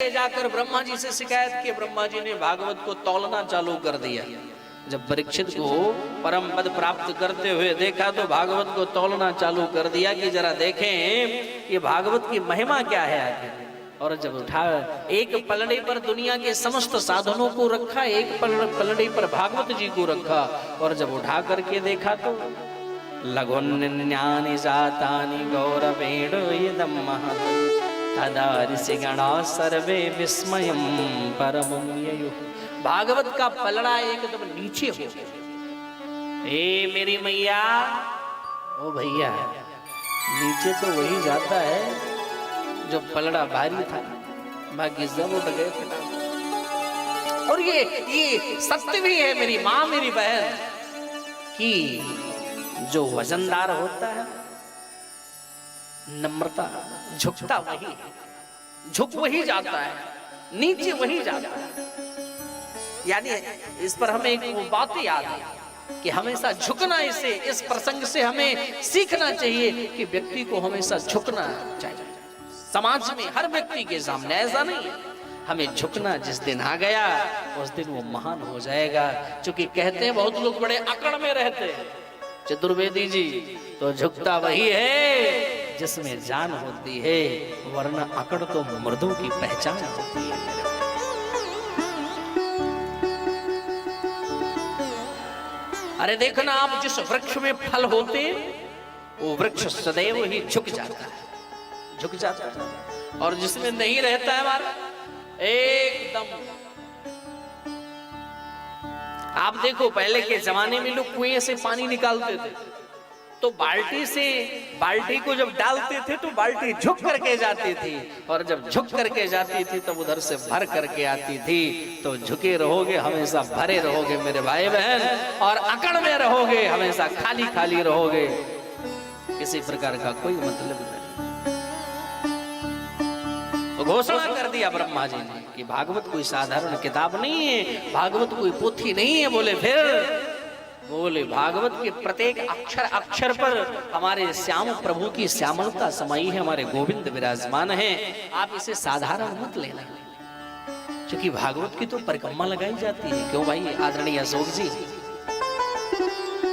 जाकर ब्रह्मा जी से शिकायत की। ब्रह्मा जी ने भागवत को तौलना चालू कर दिया। जब परीक्षित को परम पद प्राप्त करते हुए देखा तो भागवत को तौलना चालू कर दिया कि जरा देखें ये भागवत की महिमा क्या है आखिर। और जब उठा एक पलड़े पर दुनिया के समस्त साधनों को रखा, एक पलड़े पर भागवत जी को रखा, और जब उठा करके देखा तो लघुन्यानि जातानि गौरवेण इदं महत् तदा ऋषिगणा सर्वे विस्मयं परमं ययुः। भागवत का पलड़ा एकदम नीचे हो गया। ए मेरी मैया, ओ भैया, नीचे तो वही जाता है जो पलड़ा भारी था, बाकी सब उठ गए पिता। और ये सत्य भी है मेरी माँ मेरी बहन कि जो वजनदार होता है नम्रता झुकता वही, झुक वही जाता है, नीचे वही जाता है। यानी इस पर हमें एक वो बात याद है कि हमेशा झुकना, इसे इस प्रसंग से हमें सीखना चाहिए कि व्यक्ति को हमेशा झुकना चाहिए। समाज में हर व्यक्ति के सामने ऐसा नहीं, हमें झुकना जिस दिन आ गया उस दिन वो महान हो जाएगा। क्योंकि कहते हैं बहुत लोग बड़े अकड़ में रहते हैं, चतुर्वेदी जी, तो झुकता वही है जिसमें जान होती है, वरना अकड़ तो मर्दों की पहचान होती है। अरे देखना, आप जिस वृक्ष में फल होते वो वृक्ष सदैव ही झुक जाता है, झुक जाता है। और जिसमें नहीं रहता है हमारा एकदम। आप देखो पहले के जमाने में लोग कुएं से पानी निकालते थे तो बाल्टी को जब डालते थे तो बाल्टी झुक करके जाती थी, और जब झुक करके जाती थी तब उधर से भर करके आती थी। तो झुके रहोगे हमेशा भरे रहोगे मेरे भाई बहन, और अकड़ में रहोगे हमेशा खाली खाली रहोगे, किसी प्रकार का कोई मतलब नहीं। तो घोषणा कर दिया ब्रह्मा जी ने कि भागवत कोई साधारण किताब नहीं है, भागवत कोई पोथी नहीं है। बोले भागवत के प्रत्येक अक्षर अक्षर पर हमारे श्याम प्रभु की श्यामलता समाई है, हमारे गोविंद विराजमान हैं। आप इसे साधारण मत लेना, क्योंकि भागवत की तो परिक्रमा लगाई जाती है। क्यों भाई आदरणीय अशोक जी,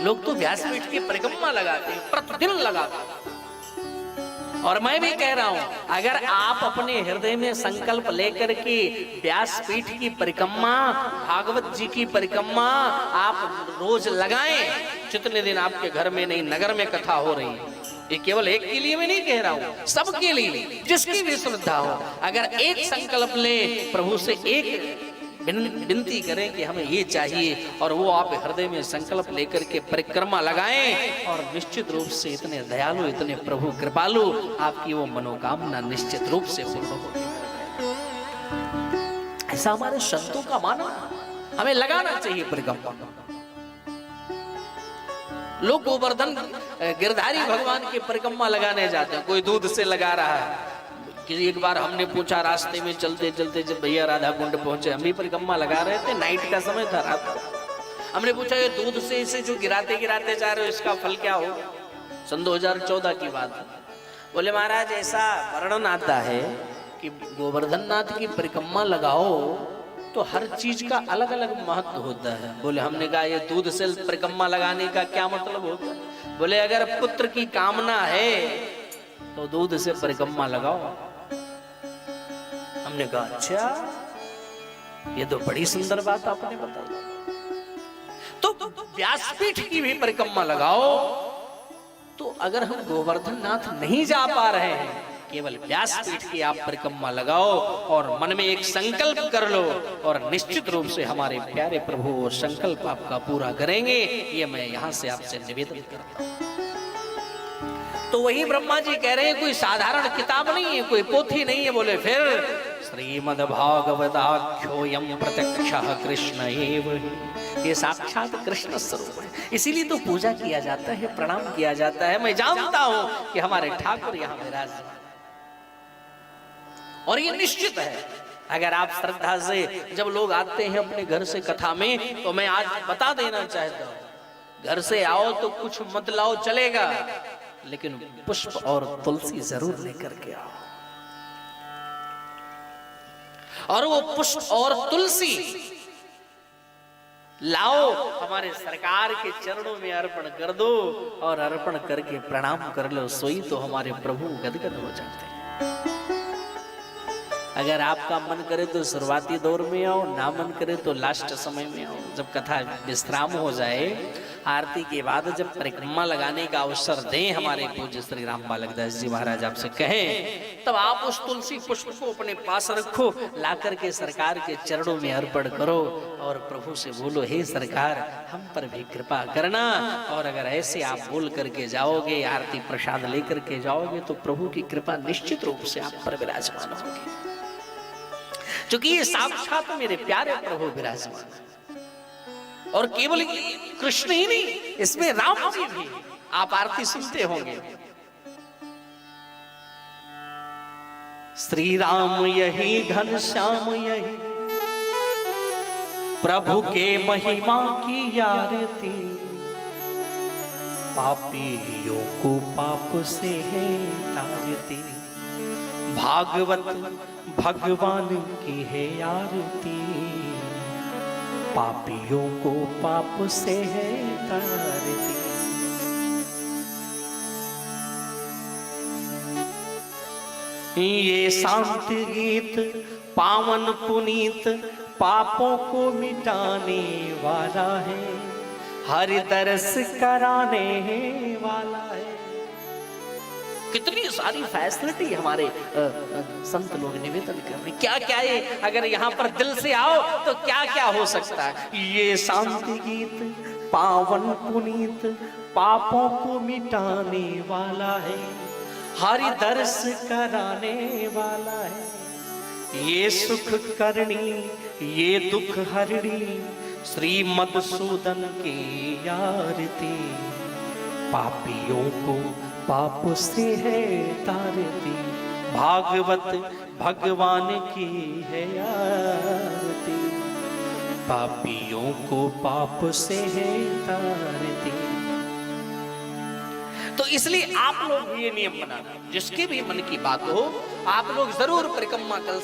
लोग तो व्यासपीठ की परिक्रमा लगाते हैं, प्रतिदिन लगाते हैं। और मैं भी कह रहा हूं, अगर आप अपने हृदय में संकल्प लेकर के व्यासपीठ की परिक्रमा, भागवत जी की परिक्रमा आप रोज लगाएं, जितने दिन आपके घर में नहीं नगर में कथा हो रही है, ये केवल एक के लिए मैं नहीं कह रहा हूं, सबके लिए, जिसकी भी श्रद्धा हो, अगर एक संकल्प ले, प्रभु से एक विनती करें कि हमें ये चाहिए, और वो आप हृदय में संकल्प लेकर के परिक्रमा लगाएं, और निश्चित रूप से इतने दयालु, इतने प्रभु कृपालु, आपकी वो मनोकामना निश्चित रूप से पूर्ण होगी। ऐसा हमारे संतों का मानना, हमें लगाना चाहिए परिक्रमा। लोग गोवर्धन गिरधारी भगवान की परिक्रमा लगाने जाते हैं, कोई दूध से लगा रहा है। कि एक बार हमने पूछा रास्ते में चलते चलते, जब भैया राधा कुंड पहुंचे, हम भी परिक्रमा लगा रहे थे, नाइट का समय था, रात का। हमने पूछा ये दूध से इसे जो गिराते गिराते जा रहे हो, इसका फल क्या हो? सन 2014 की बात। बोले महाराज ऐसा वर्णन आता है कि गोवर्धन नाथ की परिक्रमा लगाओ तो हर चीज का अलग अलग महत्व होता है। बोले हमने कहा ये दूध से परिक्रमा लगाने का क्या मतलब होता है? बोले अगर पुत्र की कामना है तो दूध से परिक्रमा लगाओ। हमने कहा अच्छा, ये तो बड़ी सुंदर बात आपने बताई। तो व्यासपीठ की भी परिक्रमा लगाओ। तो अगर हम गोवर्धन नाथ नहीं जा पा रहे हैं, केवल व्यासपीठ की आप परिक्रमा लगाओ और मन में एक संकल्प कर लो, और निश्चित रूप से हमारे प्यारे प्रभु वो संकल्प आपका पूरा करेंगे। ये मैं यहाँ से आपसे निवेदन करता हूँ। तो वही ब्रह्मा जी कह रहे हैं कोई साधारण किताब नहीं है, कोई पोथी नहीं है। बोले फिर श्रीमद् भागवताख्योऽयं प्रत्यक्षः कृष्ण एव हि, ये साक्षात कृष्ण स्वरूप है, इसीलिए तो पूजा किया जाता है, प्रणाम किया जाता है। मैं जानता हूं कि हमारे ठाकुर यहाँ विराजमान, और ये निश्चित है। अगर आप श्रद्धा से, जब लोग आते हैं अपने घर से कथा में, तो मैं आज बता देना चाहता हूं, घर से आओ तो कुछ मत लाओ चलेगा, लेकिन पुष्प और तुलसी जरूर लेकर के आओ। और वो पुष्प और तुलसी लाओ, हमारे सरकार के चरणों में अर्पण कर दो, और अर्पण करके प्रणाम कर लो, सोई तो हमारे प्रभु गदगद हो जाते हैं। अगर आपका मन करे तो शुरुआती दौर में आओ, ना मन करे तो लास्ट समय में आओ, जब कथा विश्राम हो जाए, आरती के बाद जब परिक्रमा लगाने का अवसर दें हमारे पूज्य श्री राम बालक दास जी महाराज आपसे कहें, तब आप उस तुलसी पुष्प को अपने पास रखो, लाकर के सरकार के चरणों में अर्पण करो और प्रभु से बोलो, हे सरकार हम पर भी कृपा करना। और अगर ऐसे आप बोल करके जाओगे, आरती प्रसाद लेकर के जाओगे, तो प्रभु की कृपा निश्चित रूप से आप पर विराजमान होगी, क्योंकि ये साक्षात मेरे प्यारे प्रभु विराजमान है। और केवल कृष्ण ही नहीं, इसमें राम जी भी, आप आरती सुनते होंगे, श्री राम यही घनश्याम यही प्रभु के महिमा की आरती, पापियों को पाप से है तारती, भागवत भगवान की है आरती, पापियों को पाप से है तारती। ये शांत गीत पावन पुनीत पापों को मिटाने वाला है, हरि दरस कराने वाला है। कितनी सारी फैसिलिटी हमारे संत लोग निवेदन कर रहे, क्या क्या है, अगर यहाँ पर दिल से आओ तो क्या क्या हो सकता है। ये शांति गीत पावन पुनीत पापों को मिटाने वाला है, हरि दर्श कराने वाला है, ये सुख करनी ये दुख हरणी, श्री मधुसूदन की आरती, पापियों को पाप से है तारती, भागवत भगवान की है आरती, पापियों को पाप से है तारती। तो इसलिए आप लोग ये नियम बनाना, जिसके भी मन की बात हो, आप लोग जरूर परिक्रमा कर